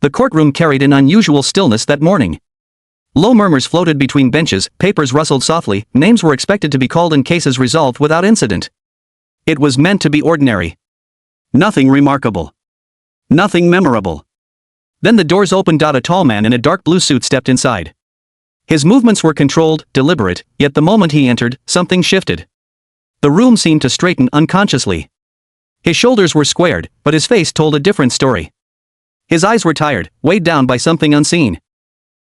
The courtroom carried an unusual stillness that morning. Low murmurs floated between benches, papers rustled softly, names were expected to be called and cases resolved without incident. It was meant to be ordinary. Nothing remarkable. Nothing memorable. Then the doors opened. A tall man in a dark blue suit stepped inside. His movements were controlled, deliberate, yet the moment he entered, something shifted. The room seemed to straighten unconsciously. His shoulders were squared, but his face told a different story. His eyes were tired, weighed down by something unseen.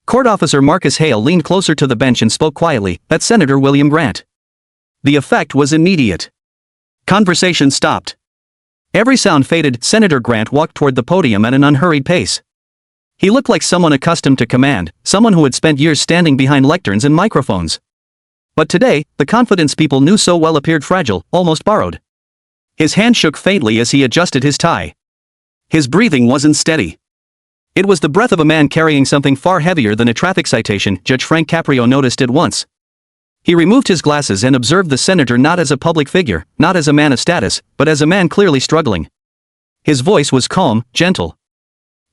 Court Officer Marcus Hale leaned closer to the bench and spoke quietly, "That's Senator William Grant." The effect was immediate. Conversation stopped. Every sound faded. Senator Grant walked toward the podium at an unhurried pace. He looked like someone accustomed to command, someone who had spent years standing behind lecterns and microphones. But today, the confidence people knew so well appeared fragile, almost borrowed. His hand shook faintly as he adjusted his tie. His breathing wasn't steady. It was the breath of a man carrying something far heavier than a traffic citation. Judge Frank Caprio noticed at once. He removed his glasses and observed the senator not as a public figure, not as a man of status, but as a man clearly struggling. His voice was calm, gentle.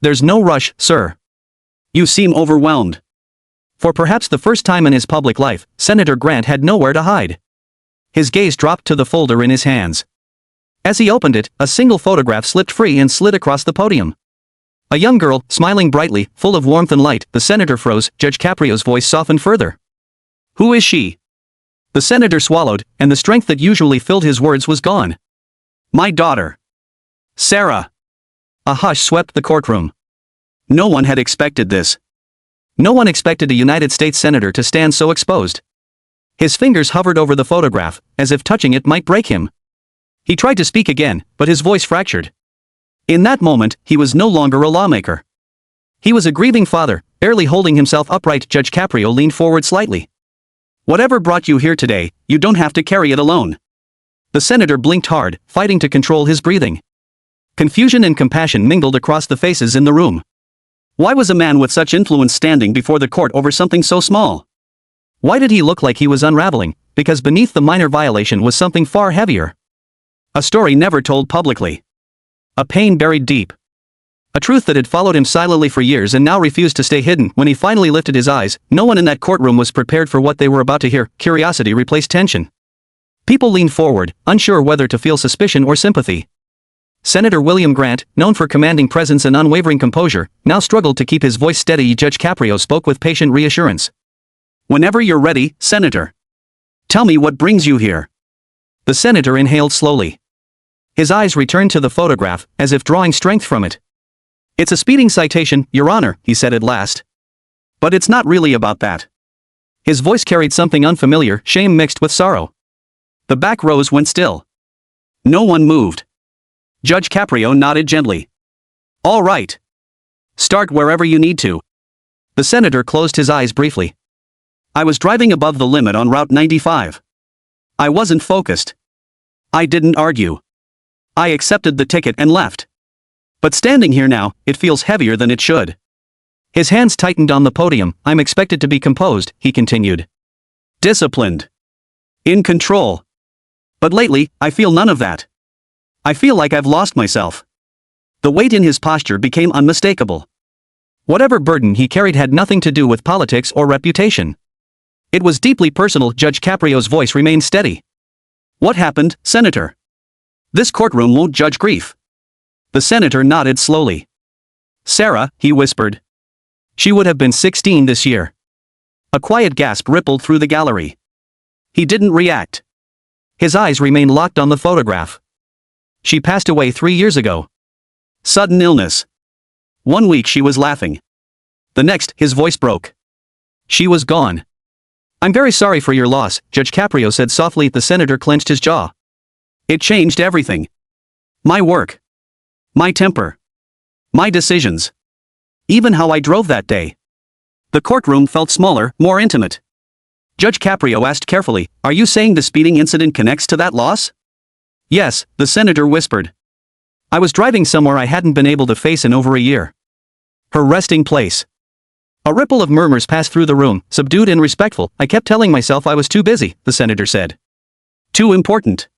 "There's no rush, sir. You seem overwhelmed." For perhaps the first time in his public life, Senator Grant had nowhere to hide. His gaze dropped to the folder in his hands. As he opened it, a single photograph slipped free and slid across the podium. A young girl, smiling brightly, full of warmth and light. The senator froze. Judge Caprio's voice softened further. "Who is she?" The senator swallowed, and the strength that usually filled his words was gone. "My daughter. Sarah." A hush swept the courtroom. No one had expected this. No one expected a United States senator to stand so exposed. His fingers hovered over the photograph, as if touching it might break him. He tried to speak again, but his voice fractured. In that moment, he was no longer a lawmaker. He was a grieving father, barely holding himself upright. Judge Caprio leaned forward slightly. "Whatever brought you here today, you don't have to carry it alone." The senator blinked hard, fighting to control his breathing. Confusion and compassion mingled across the faces in the room. Why was a man with such influence standing before the court over something so small? Why did he look like he was unraveling? Because beneath the minor violation was something far heavier. A story never told publicly. A pain buried deep. A truth that had followed him silently for years and now refused to stay hidden. When he finally lifted his eyes, no one in that courtroom was prepared for what they were about to hear. Curiosity replaced tension. People leaned forward, unsure whether to feel suspicion or sympathy. Senator William Grant, known for commanding presence and unwavering composure, now struggled to keep his voice steady. Judge Caprio spoke with patient reassurance. "Whenever you're ready, Senator. Tell me what brings you here." The senator inhaled slowly. His eyes returned to the photograph, as if drawing strength from it. "It's a speeding citation, Your Honor," he said at last. "But it's not really about that." His voice carried something unfamiliar, shame mixed with sorrow. The back rows went still. No one moved. Judge Caprio nodded gently. "All right. Start wherever you need to." The senator closed his eyes briefly. "I was driving above the limit on Route 95. I wasn't focused. I didn't argue. I accepted the ticket and left. But standing here now, it feels heavier than it should." His hands tightened on the podium. "I'm expected to be composed," he continued. "Disciplined. In control. But lately, I feel none of that. I feel like I've lost myself." The weight in his posture became unmistakable. Whatever burden he carried had nothing to do with politics or reputation. It was deeply personal. Judge Caprio's voice remained steady. "What happened, Senator? This courtroom won't judge grief." The senator nodded slowly. "Sarah," he whispered. "She would have been 16 this year." A quiet gasp rippled through the gallery. He didn't react. His eyes remained locked on the photograph. "She passed away 3 years ago. Sudden illness. 1 week she was laughing. The next, his voice broke. She was gone." "I'm very sorry for your loss," Judge Caprio said softly. The senator clenched his jaw. "It changed everything. My work. My temper. My decisions. Even how I drove that day." The courtroom felt smaller, more intimate. Judge Caprio asked carefully, "Are you saying the speeding incident connects to that loss?" "Yes," the senator whispered. "I was driving somewhere I hadn't been able to face in over a year. Her resting place." A ripple of murmurs passed through the room, subdued and respectful. "I kept telling myself I was too busy," the senator said. "Too important.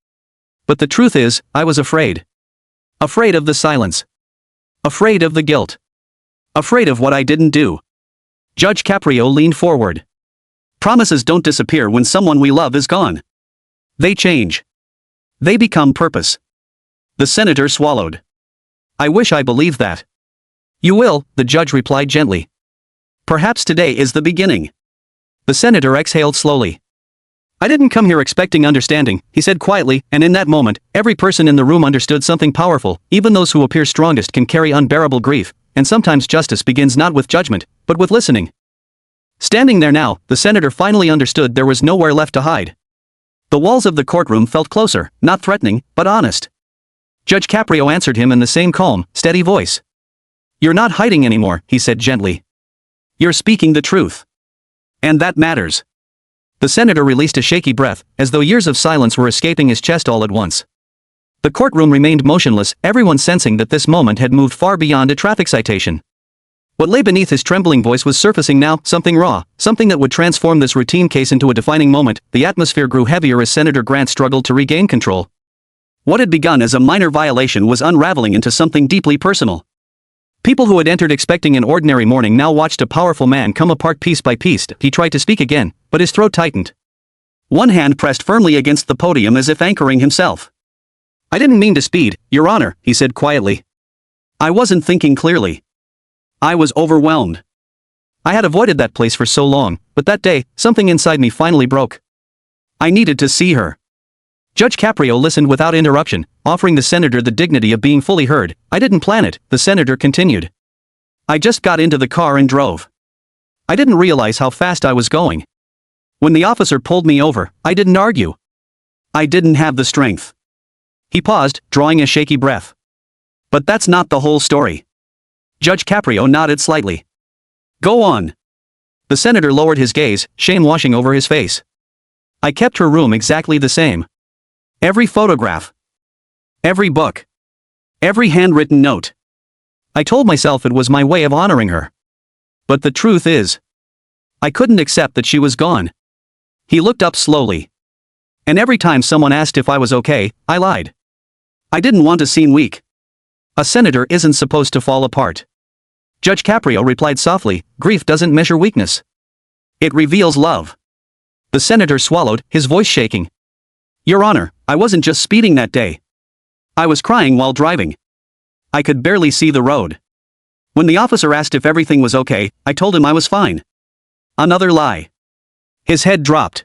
But the truth is, I was afraid. Afraid of the silence. Afraid of the guilt. Afraid of what I didn't do. Judge Caprio leaned forward. Promises don't disappear when someone we love is gone. They change. They become purpose. The senator swallowed. I wish I believed that. You will, the judge replied gently. Perhaps today is the beginning. The senator exhaled slowly. I didn't come here expecting understanding, he said quietly, and in that moment, every person in the room understood something powerful. Even those who appear strongest can carry unbearable grief, and sometimes justice begins not with judgment, but with listening. Standing there now, the senator finally understood there was nowhere left to hide. The walls of the courtroom felt closer, not threatening, but honest. Judge Caprio answered him in the same calm, steady voice. You're not hiding anymore, he said gently. You're speaking the truth. And that matters. The senator released a shaky breath, as though years of silence were escaping his chest all at once. The courtroom remained motionless, everyone sensing that this moment had moved far beyond a traffic citation. What lay beneath his trembling voice was surfacing now, something raw, something that would transform this routine case into a defining moment. The atmosphere grew heavier as Senator Grant struggled to regain control. What had begun as a minor violation was unraveling into something deeply personal. People who had entered expecting an ordinary morning now watched a powerful man come apart piece by piece. He tried to speak again, but his throat tightened. One hand pressed firmly against the podium as if anchoring himself. I didn't mean to speed, Your Honor, he said quietly. I wasn't thinking clearly. I was overwhelmed. I had avoided that place for so long, but that day, something inside me finally broke. I needed to see her. Judge Caprio listened without interruption, offering the senator the dignity of being fully heard. I didn't plan it, the senator continued. I just got into the car and drove. I didn't realize how fast I was going. When the officer pulled me over, I didn't argue. I didn't have the strength. He paused, drawing a shaky breath. But that's not the whole story. Judge Caprio nodded slightly. Go on. The senator lowered his gaze, shame washing over his face. I kept her room exactly the same. Every photograph. Every book. Every handwritten note. I told myself it was my way of honoring her. But the truth is, I couldn't accept that she was gone. He looked up slowly. And every time someone asked if I was okay, I lied. I didn't want to seem weak. A senator isn't supposed to fall apart. Judge Caprio replied softly, grief doesn't measure weakness. It reveals love. The senator swallowed, his voice shaking. Your Honor, I wasn't just speeding that day. I was crying while driving. I could barely see the road. When the officer asked if everything was okay, I told him I was fine. Another lie. His head dropped.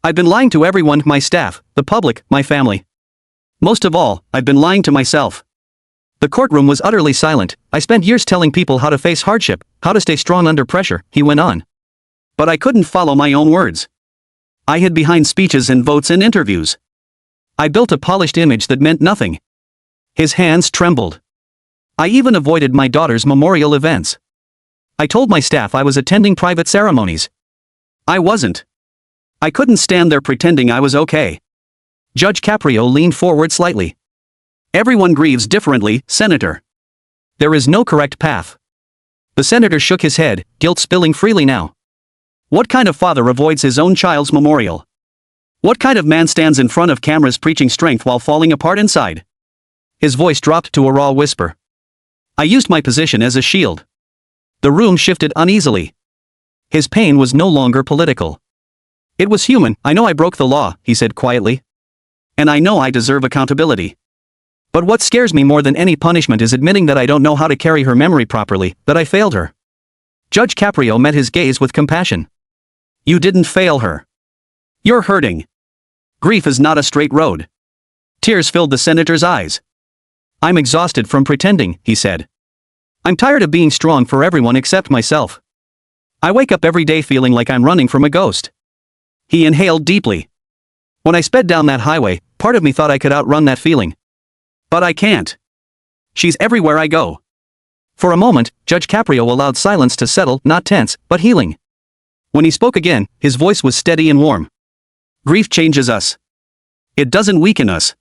I'd been lying to everyone, my staff, the public, my family. Most of all, I'd been lying to myself. The courtroom was utterly silent. I spent years telling people how to face hardship, how to stay strong under pressure, he went on. But I couldn't follow my own words. I hid behind speeches and votes and interviews. I built a polished image that meant nothing. His hands trembled. I even avoided my daughter's memorial events. I told my staff I was attending private ceremonies. I wasn't. I couldn't stand there pretending I was okay. Judge Caprio leaned forward slightly. Everyone grieves differently, Senator. There is no correct path. The senator shook his head, guilt spilling freely now. What kind of father avoids his own child's memorial? What kind of man stands in front of cameras preaching strength while falling apart inside? His voice dropped to a raw whisper. I used my position as a shield. The room shifted uneasily. His pain was no longer political. It was human. I know I broke the law, he said quietly. And I know I deserve accountability. But what scares me more than any punishment is admitting that I don't know how to carry her memory properly, that I failed her. Judge Caprio met his gaze with compassion. You didn't fail her. You're hurting. Grief is not a straight road. Tears filled the senator's eyes. I'm exhausted from pretending, he said. I'm tired of being strong for everyone except myself. I wake up every day feeling like I'm running from a ghost. He inhaled deeply. When I sped down that highway, part of me thought I could outrun that feeling. But I can't. She's everywhere I go. For a moment, Judge Caprio allowed silence to settle, not tense, but healing. When he spoke again, his voice was steady and warm. Grief changes us. It doesn't weaken us.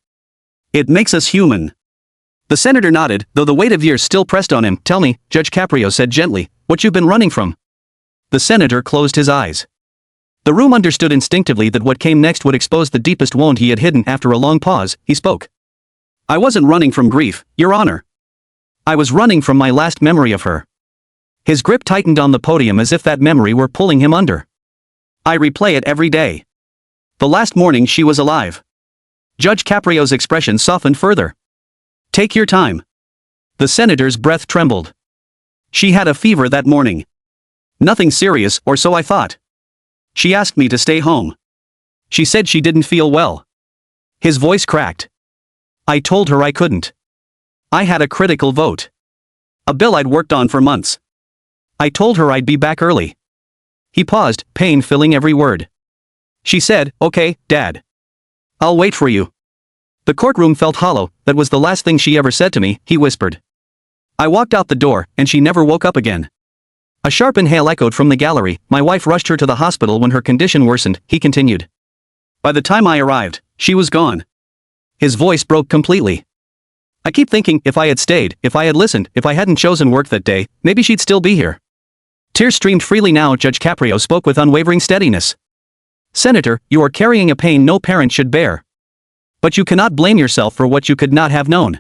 It makes us human. The senator nodded, though the weight of years still pressed on him. Tell me, Judge Caprio said gently, what you've been running from. The senator closed his eyes. The room understood instinctively that what came next would expose the deepest wound he had hidden. After a long pause, he spoke. I wasn't running from grief, Your Honor. I was running from my last memory of her. His grip tightened on the podium as if that memory were pulling him under. I replay it every day. The last morning she was alive. Judge Caprio's expression softened further. Take your time. The senator's breath trembled. She had a fever that morning. Nothing serious, or so I thought. She asked me to stay home. She said she didn't feel well. His voice cracked. I told her I couldn't. I had a critical vote. A bill I'd worked on for months. I told her I'd be back early. He paused, pain filling every word. She said, "Okay, Dad. I'll wait for you." The courtroom felt hollow. That was the last thing she ever said to me, he whispered. I walked out the door, and she never woke up again. A sharp inhale echoed from the gallery. My wife rushed her to the hospital when her condition worsened, he continued. By the time I arrived, she was gone. His voice broke completely. I keep thinking, if I had stayed, if I had listened, if I hadn't chosen work that day, maybe she'd still be here. Tears streamed freely now. Judge Caprio spoke with unwavering steadiness. Senator, you are carrying a pain no parent should bear. But you cannot blame yourself for what you could not have known.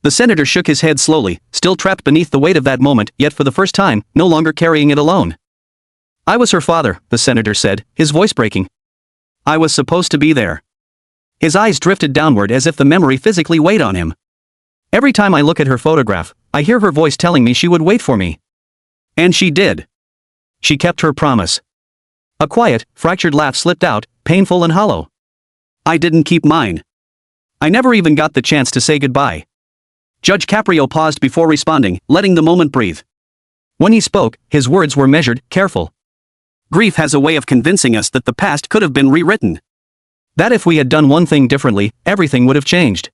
The senator shook his head slowly, still trapped beneath the weight of that moment, yet for the first time, no longer carrying it alone. I was her father, the senator said, his voice breaking. I was supposed to be there. His eyes drifted downward as if the memory physically weighed on him. Every time I look at her photograph, I hear her voice telling me she would wait for me. And she did. She kept her promise. A quiet, fractured laugh slipped out, painful and hollow. I didn't keep mine. I never even got the chance to say goodbye. Judge Caprio paused before responding, letting the moment breathe. When he spoke, his words were measured, careful. Grief has a way of convincing us that the past could have been rewritten. That if we had done one thing differently, everything would have changed.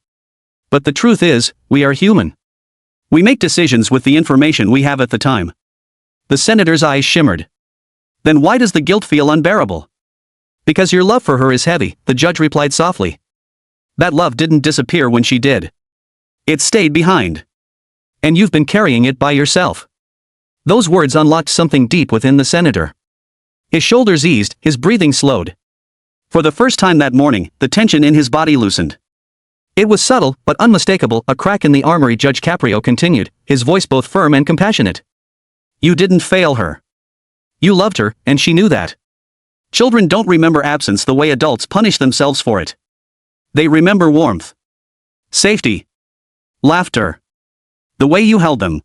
But the truth is, we are human. We make decisions with the information we have at the time. The senator's eyes shimmered. Then why does the guilt feel unbearable? Because your love for her is heavy, the judge replied softly. That love didn't disappear when she did. It stayed behind. And you've been carrying it by yourself. Those words unlocked something deep within the senator. His shoulders eased, his breathing slowed. For the first time that morning, the tension in his body loosened. It was subtle, but unmistakable, a crack in the armory. Judge Caprio continued, his voice both firm and compassionate. You didn't fail her. You loved her, and she knew that. Children don't remember absence the way adults punish themselves for it. They remember warmth. Safety. Laughter. The way you held them.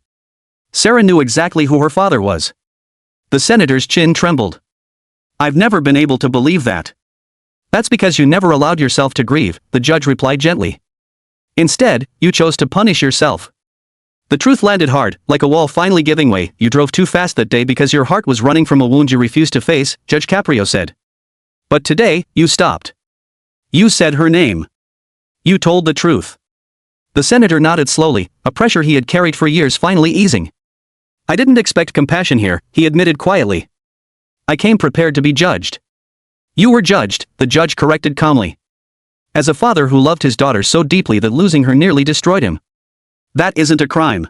Sarah knew exactly who her father was. The senator's chin trembled. I've never been able to believe that. That's because you never allowed yourself to grieve, the judge replied gently. Instead, you chose to punish yourself. The truth landed hard, like a wall finally giving way. You drove too fast that day because your heart was running from a wound you refused to face, Judge Caprio said. But today, you stopped. You said her name. You told the truth. The senator nodded slowly, a pressure he had carried for years finally easing. I didn't expect compassion here, he admitted quietly. I came prepared to be judged. You were judged, the judge corrected calmly. As a father who loved his daughter so deeply that losing her nearly destroyed him. That isn't a crime.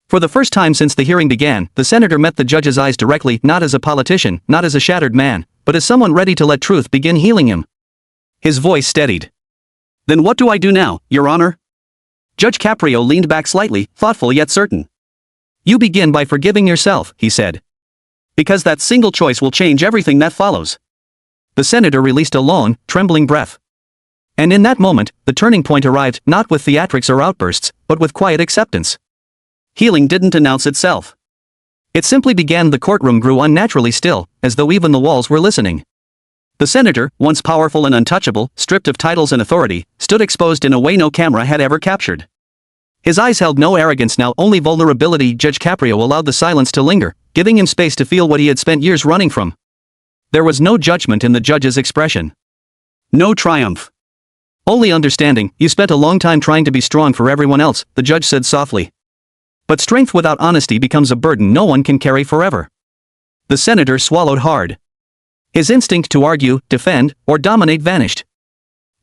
For the first time since the hearing began, the senator met the judge's eyes directly, not as a politician, not as a shattered man, but as someone ready to let truth begin healing him. His voice steadied. Then what do I do now, Your Honor? Judge Caprio leaned back slightly, thoughtful yet certain. You begin by forgiving yourself, he said. Because that single choice will change everything that follows. The senator released a long, trembling breath. And in that moment, the turning point arrived, not with theatrics or outbursts, but with quiet acceptance. Healing didn't announce itself. It simply began. The courtroom grew unnaturally still, as though even the walls were listening. The senator, once powerful and untouchable, stripped of titles and authority, stood exposed in a way no camera had ever captured. His eyes held no arrogance now, only vulnerability. Judge Caprio allowed the silence to linger, giving him space to feel what he had spent years running from. There was no judgment in the judge's expression. No triumph. Only understanding. You spent a long time trying to be strong for everyone else, the judge said softly. But strength without honesty becomes a burden no one can carry forever. The senator swallowed hard. His instinct to argue, defend, or dominate vanished.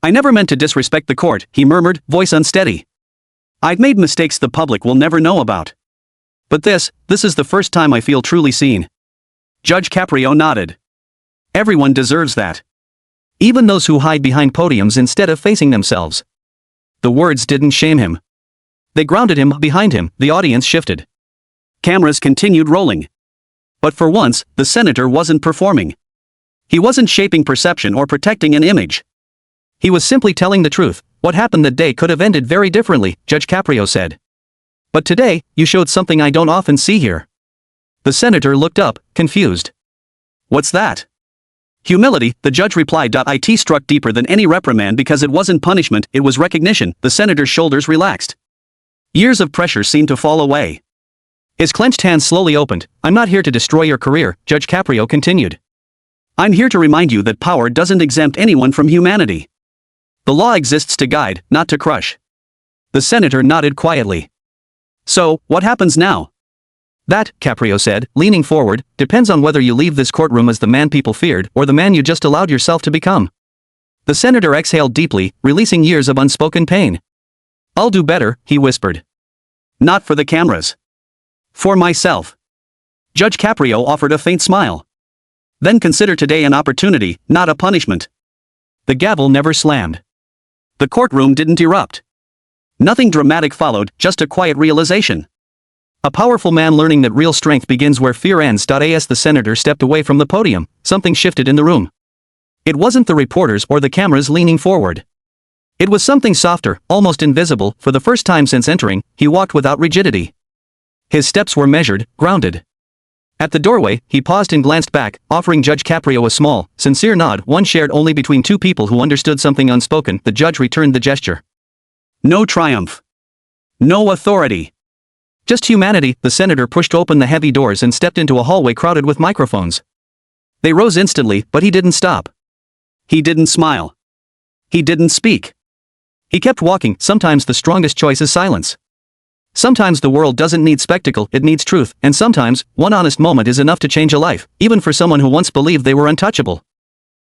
I never meant to disrespect the court, he murmured, voice unsteady. I've made mistakes the public will never know about. But this is the first time I feel truly seen. Judge Caprio nodded. Everyone deserves that. Even those who hide behind podiums instead of facing themselves. The words didn't shame him. They grounded him. Behind him, the audience shifted. Cameras continued rolling. But for once, the senator wasn't performing. He wasn't shaping perception or protecting an image. He was simply telling the truth. What happened that day could have ended very differently, Judge Caprio said. But today, you showed something I don't often see here. The senator looked up, confused. What's that? Humility, the judge replied. It struck deeper than any reprimand because it wasn't punishment, it was recognition. The senator's shoulders relaxed. Years of pressure seemed to fall away. His clenched hands slowly opened. I'm not here to destroy your career, Judge Caprio continued. I'm here to remind you that power doesn't exempt anyone from humanity. The law exists to guide, not to crush. The senator nodded quietly. So, what happens now? That, Caprio said, leaning forward, depends on whether you leave this courtroom as the man people feared or the man you just allowed yourself to become. The senator exhaled deeply, releasing years of unspoken pain. I'll do better, he whispered. Not for the cameras. For myself. Judge Caprio offered a faint smile. Then consider today an opportunity, not a punishment. The gavel never slammed. The courtroom didn't erupt. Nothing dramatic followed, just a quiet realization. A powerful man learning that real strength begins where fear ends. As the senator stepped away from the podium, something shifted in the room. It wasn't the reporters or the cameras leaning forward. It was something softer, almost invisible. For the first time since entering, he walked without rigidity. His steps were measured, grounded. At the doorway, he paused and glanced back, offering Judge Caprio a small, sincere nod, one shared only between two people who understood something unspoken. The judge returned the gesture. No triumph. No authority. Just humanity. The senator pushed open the heavy doors and stepped into a hallway crowded with microphones. They rose instantly, but he didn't stop. He didn't smile. He didn't speak. He kept walking. Sometimes the strongest choice is silence. Sometimes the world doesn't need spectacle, it needs truth, and sometimes, one honest moment is enough to change a life, even for someone who once believed they were untouchable.